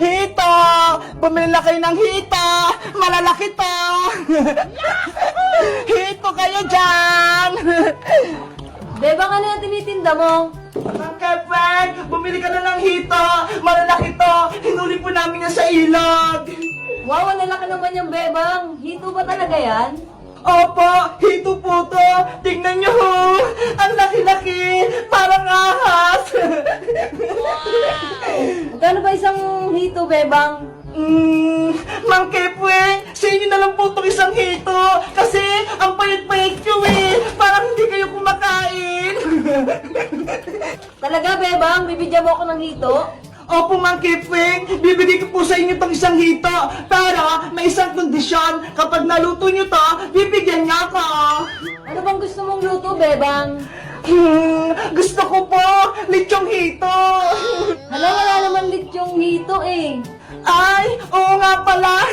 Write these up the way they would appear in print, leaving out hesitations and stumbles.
Hito! Bumili na kayo ng hito! Malalaki to! Hito kayo dyan! Bebang, ano yung tinitinda mo? Ang Kepeng, bumili ka na ng hito! Malalaki to! Hinuli po namin yan sa ilog! Wow, ang lalaki naman yung bebang. Hito ba talaga yan? Opo, hito po to! Tingnan nyo ho! Ang laki-laki! Parang ahas! Magkano ba isang hito, bebang? Mang Kepeng, sa inyo na lang po itong isang hito! Kasi ang payat-payat nyo eh! Parang hindi kayo kumakain! Talaga, bebang? Bibigyan mo ako ng hito? Opo, Mang Kepeng, bibigay ko po sa inyo itong isang hito. Pero may isang kondisyon, kapag naluto nyo to, bibigyan niya ako. Ano bang gusto mong luto, bebang? Gusto ko po, lechong hito. Hala, wala naman yung hito eh. Ay, oo nga pala.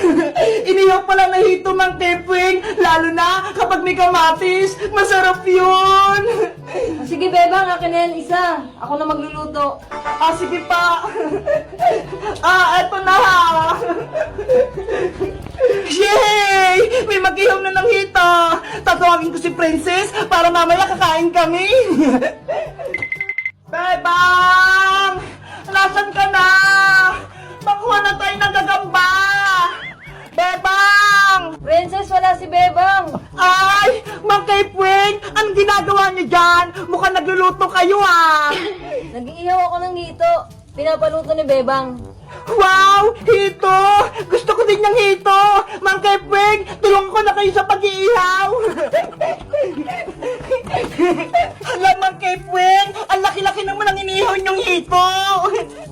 Inihaw pala na hito, Mang Kepeng. Lalo na kapag may kamatis, masarap yun. Sige, bebang, akin na yan isa. Ako na magluluto. Sige pa. Eto na. Yay! May mag-ihaw na ng hito. Tatawagin ko si Princess para mamaya kakain kami. Bebang! Nasaan ka na? Makuha na tayo ng gagamba. Bebang! Princess, wala si bebang. Ay! Mang Kepeng! Anong ginagawa niyo dyan? Mukhang nagluluto kayo ah! Nag-iihaw ako ng hito. Pinapaluto ni bebang. Wow! Hito! Gusto ko din yung hito! Mang Kepeng! Tulungan ko na kayo sa pag-iihaw! Hala, Mang Kepeng! Ang laki-laki naman ang inihaw niyong hito!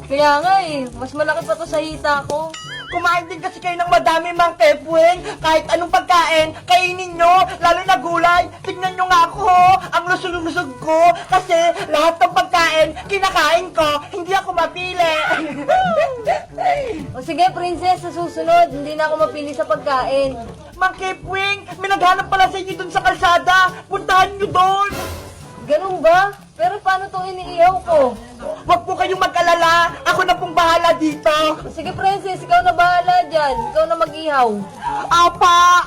Kaya nga eh, mas malaki pa to sa hita ko. Kumain din kasi kayo ng madami, Mang Kepeng. Kahit anong pagkain, kainin nyo. Lalo na gulay. Tignan nyo nga ako, ang lusog-lusog ko. Kasi lahat ng pagkain, kinakain ko. Hindi ako mapili. O sige, princess, sa susunod, hindi na ako mapili sa pagkain. Mang Kepeng, may naghanap pala sa inyo dun sa kalsada. Puntahan nyo doon. Ganun ba? Pero paano itong iniihaw ko? Huwag po kayong mag-alala. Ako na pong bahala dito. Sige, princess, ikaw na bahala dyan. Ikaw na mag-ihaw. Apa!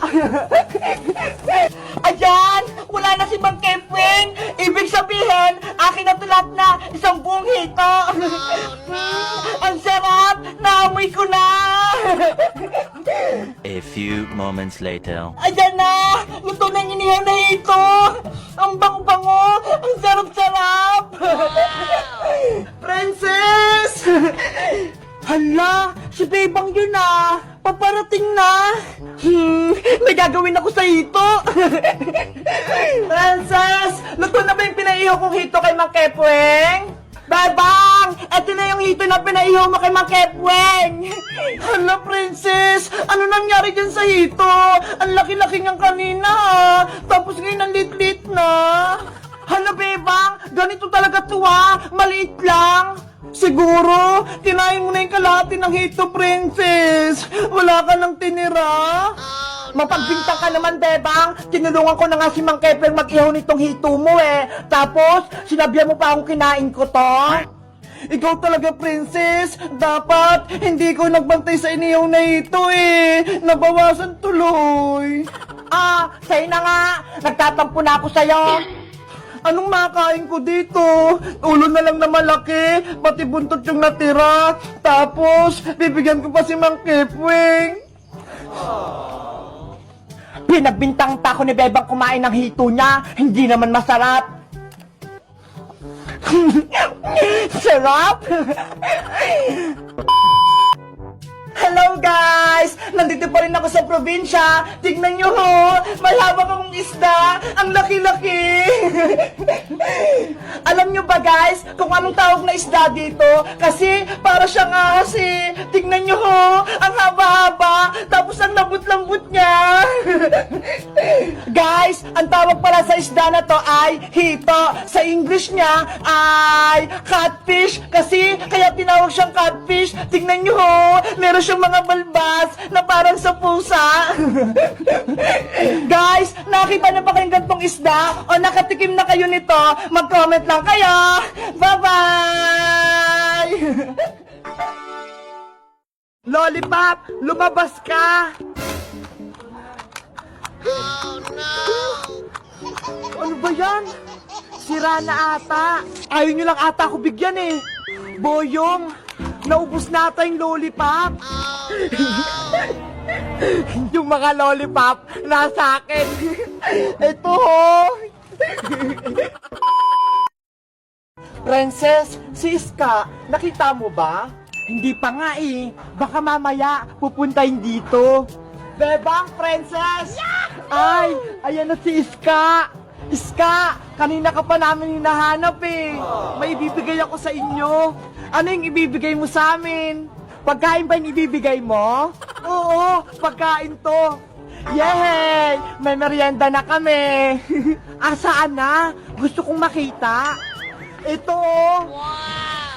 Ayan! Wala na si Mang Kepeng! Ibig sabihin, akin na ito lahat na isang buong hito! Ang sarap! Naamoy ko na! A few moments later. Ayan na! Luto na yung inihaw na hito! Ang bango-bango! Ang sarap-sarap! Princess! Hala! Si Bebang yun ah! Paparating na! May gagawin ako sa hito! Princess! Luto na ba yung pinaihaw kong hito kay Mang Kepeng? Bebang! Eto na yung hito na pinaihaw mo kay Mang Kepeng! Hala, Princess! Ano nangyari dyan sa hito? Ang laki-laki niyang kanina ah! Tapos ngayon ang lit-lit na! Hala, Bebang! Ganito talaga to ah! Maliit lang! Siguro, kinain mo na yung kalahati ng hito, Princess! Wala ka nang tinira! Mapagbintang ka naman, Bebang! Tinulungan ko na nga si Mang Kepeng mag-ihaw nitong hito mo eh! Tapos, sinabihan mo pa akong kinain ko to? Ikaw talaga, Princess! Dapat, hindi ko nagbantay sa inihaw na hito eh! Nabawasan tuloy! Sa'yo na nga! Nagtatampo na ako sa'yo! Anong makain ko dito? Ulo na lang na malaki, pati buntot yung natira. Tapos, bibigyan ko pa si Mang Kepeng. Pinagbintang pa ako ni Bebang kumain ng hito niya. Hindi naman masarap. Sarap! Hello guys! Nandito pa rin ako sa probinsya. Tignan nyo ho! May hawak akong isda. Ang laki-laki! Alam nyo ba guys, kung anong tawag na isda dito? Kasi para siyang ahas eh. Tignan nyo ho! Ang haba-haba. Tapos ang lambot-lambot niya. Guys, ang tawag pala sa isda na to ay hito. Sa English niya ay catfish. Kasi kaya tinawag siyang catfish. Tignan nyo ho! Meron siyang mga balbas na parang sa pusa. Guys, nakita na ba kayong gantong isda? O nakatikim na kayo nito? Mag-comment lang kayo. Bye-bye! Lollipop, lumabas ka! Ano ba yan? Sira na ata. Ayaw nyo lang ata ako bigyan eh. Boyong, naubos na ata yung lollipop. Yung mga lollipop nasa akin. Ito ho. Princess, si Iska, nakita mo ba? Hindi pa nga eh. Baka mamaya pupuntahin dito. Bebang, Princess! Ay, ayan na si Iska. Iska, kanina ka pa namin hinahanap eh. May ibibigay ako sa inyo. Ano yung ibibigay mo sa amin? Pagkain ba yung ibibigay mo? Oo, pagkain to. Yay! May merienda na kami. Saan na? Gusto kong makita. Ito oh.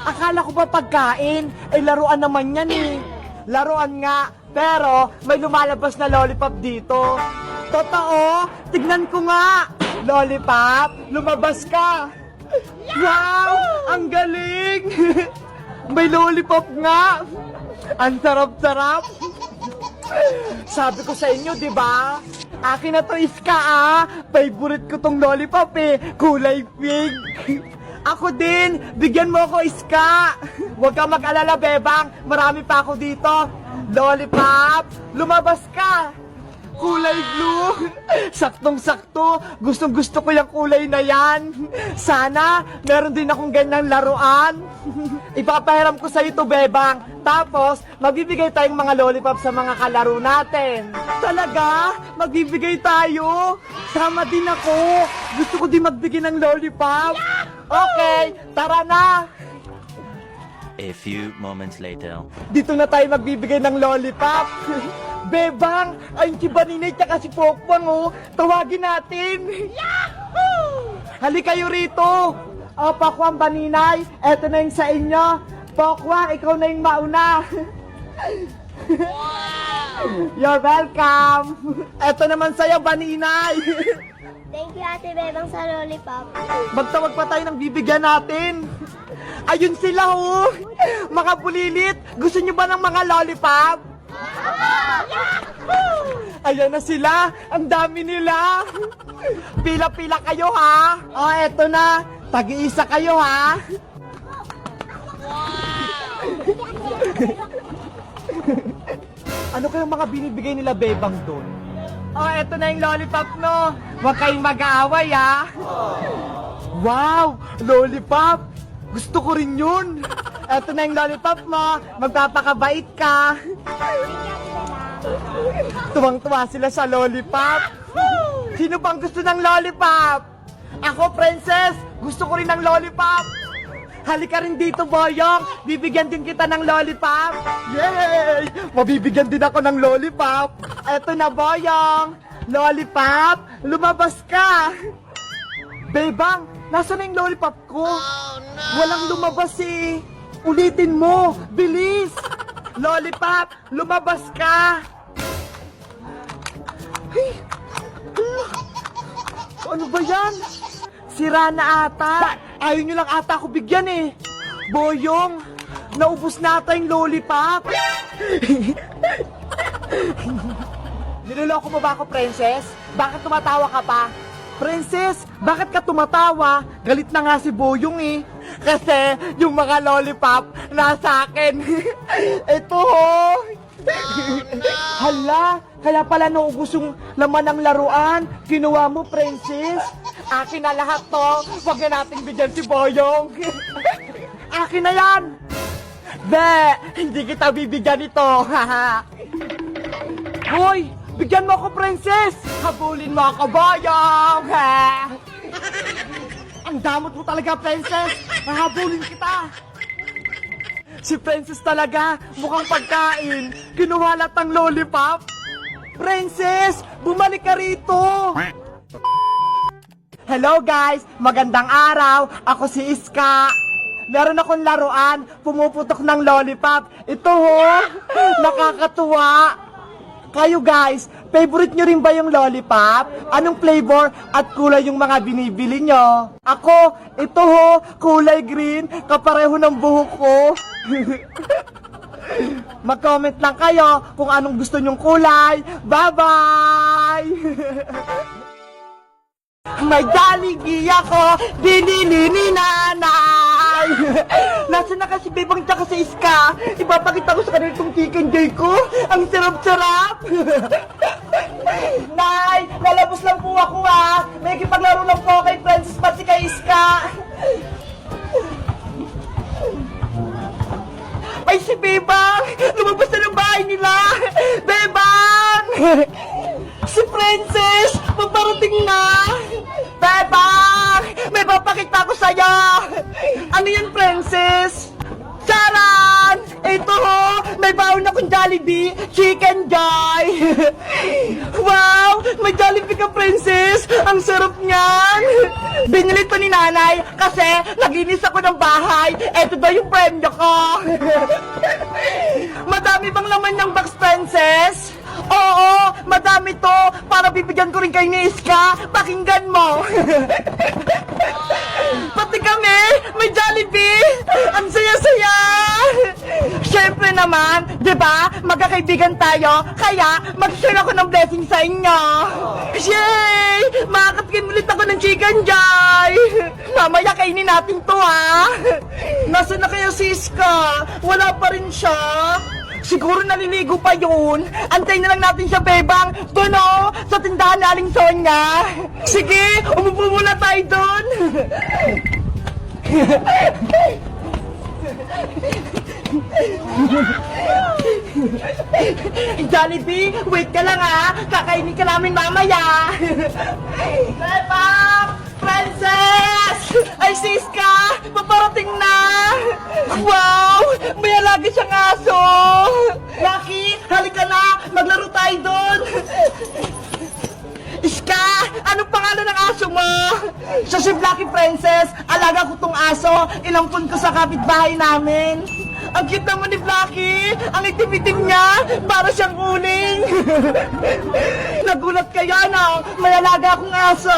Akala ko ba pagkain? Eh, laruan naman yan eh. Laruan nga, pero may lumalabas na lollipop dito. Totoo? Tignan ko nga. Lollipop, lumabas ka. Wow! Ang galing! May lollipop nga. Ang sarap-sarap. Sabi ko sa inyo, di ba? Akin na to, Iska ah. Favorite ko tong lollipop eh. Kulay pink. Ako din, bigyan mo ako, Iska. Huwag kang mag-alala, Bebang. Marami pa ako dito. Lollipop, lumabas ka. Kulay blue. Saktong-sakto. Gustong-gusto ko yung kulay na yan. Sana, meron din akong ganyang laruan. Ipapahiram ko sa'yo to, Bebang. Tapos, magbibigay tayong mga lollipop sa mga kalaro natin. Talaga? Magbibigay tayo? Sama din ako. Gusto ko din magbigay ng lollipop. Okay, tara na! A few moments later. Dito na tayo magbibigay ng lollipop. Bebang, ayun si Baninay tsaka si Pokpang oh. Tawagin natin. Yahoo! Halika kayo rito. Pokwang, Baninay, eto na yung sa inyo. Pokwang, ikaw na yung mauna. You're welcome. Eto naman sa'yo, Baninay. Thank you, Ate Bebang, sa lollipop. Magtawag pa tayo ng bibigyan natin. Ayun sila oh. Mga bulilit, gusto nyo ba ng mga lollipop? Ayan na sila, ang dami nila. Pila-pila kayo ha. Oh, eto na, tag-iisa kayo ha. Ano kayong mga binibigay nila, Bebang, doon? Oh, eto na yung lollipop, no? Huwag kayong mag-aaway, ha? Wow! Lollipop! Gusto ko rin yun! Eto na yung lollipop mo. Magpapakabait ka. Tuwang-tuwa sila sa lollipop. Sino bang gusto ng lollipop? Ako, Princess! Gusto ko rin ng lollipop! Halika rin dito, Boyong! Bibigyan din kita ng lollipop! Yay! Mabibigyan din ako ng lollipop! Eto na, Boyong! Lollipop! Lumabas ka! Bebang, nasa na yung lollipop ko? Walang lumabas eh! Ulitin mo! Bilis! Lollipop! Lumabas ka! Hey! Ano ba yan? Sira na ata. Ayaw nyo lang ata ako bigyan eh. Boyong, naubos na ata yung lollipop. Niloloko mo ba ako, Princess? Bakit tumatawa ka pa? Princess, bakit ka tumatawa? Galit na nga si Boyong eh. Kasi yung mga lollipop nasa akin. Ito ho. Hala, kaya pala naubos yung laman ng laruan. Kinuha mo, Princess. Akin na lahat to. Huwag na nating bigyan si Boyong. Akin na yan. Be, hindi kita bibigyan ito. Hoy, bigyan mo ako, Princess. Habulin mo ako, Boyong. Ang damot mo talaga, Princess. Hahabulin kita. Si Princess talaga, mukhang pagkain. Kinuha lahat ng lollipop. Princess, bumalik ka rito. Hello guys, magandang araw. Ako si Iska. Meron akong laruan, pumuputok ng lollipop. Ito ho, nakakatuwa. Kayo guys, favorite nyo rin ba yung lollipop? Anong flavor at kulay yung mga binibili nyo? Ako, ito ho, kulay green, kapareho ng buhok ko. Mag-comment lang kayo kung anong gusto nyong kulay. Bye-bye! May Jollibee ako, binili ni nanay. Nasaan na kasi Bebang tsaka si Iska? Ipapakita ko sa kanila itong chicken joy ko. Ang sarap-sarap. Nay, lalabos lang po ako ha. May kipaglaro lang po kay Francis pati kay Iska. Ay, si Bebang! Lumabas na ng bahay nila! Bebang! Si Princess! Paparating na! Bebang! May papakita ko sa'yo! Ano yan, Princess? Charan! Ito ho! May baon akong Jollibee! Chicken Joy! Wow! May Jollibee ka, Princess! Ang sarap niyan! Binili to ni nanay kasi naglinis ako ng bahay. Ito daw yung premyo ko. Madami bang laman ng box, Princess? Oo, madami to. Para bibigyan ko rin kayo ni Iska. Pakinggan mo. Pati kami, may Jollibee. Ang saya-saya. Siyempre naman, di ba? Magkakaibigan tayo. Kaya, mag-share ako ng blessing sa inyo. Yay! Makakatikim ulit ako ng chicken joy. Mamaya kainin natin to, ha? Nasaan na kaya si Iska? Wala pa rin siya. Siguro naliligo pa yun. Antayin na lang natin siya, Bebang. Doon o, sa tindahan na Aling Sonia. Sige, umupo muna tayo doon. Jollibee, wait ka lang ha. Kakainin ka namin mamaya. Bebang! Princess! Ay, Siska! Paparating na! Wow! May alaga siyang aso! Lucky, halika na! Maglaro tayo doon! Iska! Anong pangalan ng aso mo? Siya si Blacky, Princess! Alaga ko tong aso! Inampun ko sa kapitbahay namin! Ang cute naman ni Blacky! Ang itim-itim niya! Para siyang uling! Nagulat kaya na! May alaga akong aso!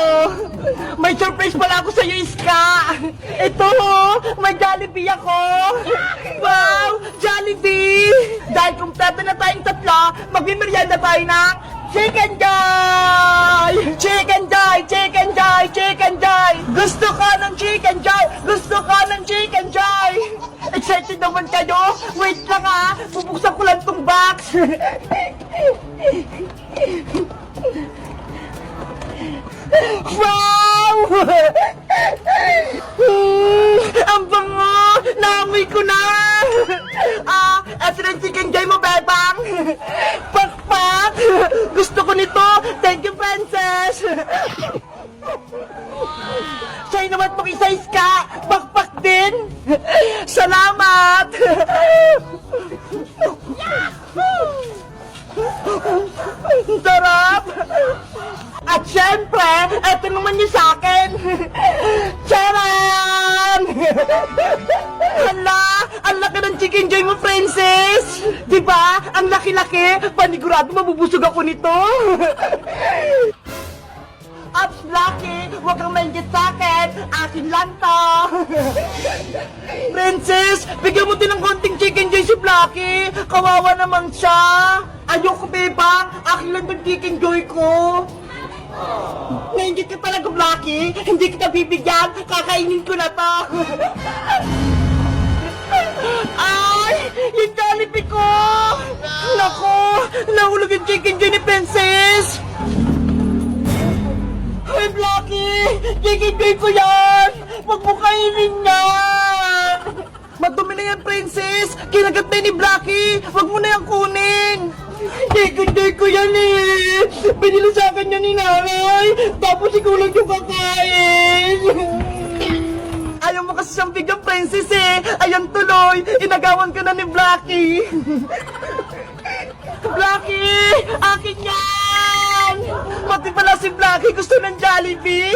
May surprise pala ako sa'yo, Iska! Ito! May Jollibee ako! Wow! Jollibee! Dahil kumpleto na tayong tatlo, magmimerienda tayo ng Chicken Joy! Chicken Joy! Chicken Joy! Chicken Joy! Gusto ko ng Chicken Joy! Gusto ko ng Chicken Joy! Excited naman kayo? Wait lang ha! Bubuksan ko lang tong box! Wow! Ang bango! Naamoy ko na! Eto na yung chicken joy mo, Bebang! Pakpak! Gusto ko nito! Thank you, Princess! Sa'yo naman pong isa-is ka! Pakpak din! Salamat! Sarap! At syempre, eto naman yung sa'kin! Charan! Hala! Ang laki ng chicken joy mo, Princess! Diba? Ang laki-laki! Panigurado mabubusog ako nito! Ups, Blacky! Huwag kang mainggit sa'kin! Akin lang to! Princess! Bigyan mo din ng konting chicken joy si Blacky! Kawawa naman siya! Ayoko, Bebang! Akin lang yung chicken joy ko! Nainggit ka talaga, Blacky! Hindi kita bibigyan! Kakainin ko na to! Ay! Yung Jollibee ko! Naku! Nahulog yung chicken joy ni Princess! Ay, Blacky! Chicken joy ko yan! Huwag mo kainin yan! Madumi na yan, Princess! Kinagat na ni Blacky! Huwag mo na yan kunin! Chicken joy ko yan eh! Binili sa akin yan ni nanay! Tapos ikaw lang yung kakain! Ayaw mo kasi siyang bigyan, Princess eh! Ayan tuloy! Inagawan ka na ni Blacky! Blacky! Akin yan! Pati pala si Blacky gusto ng Jollibee!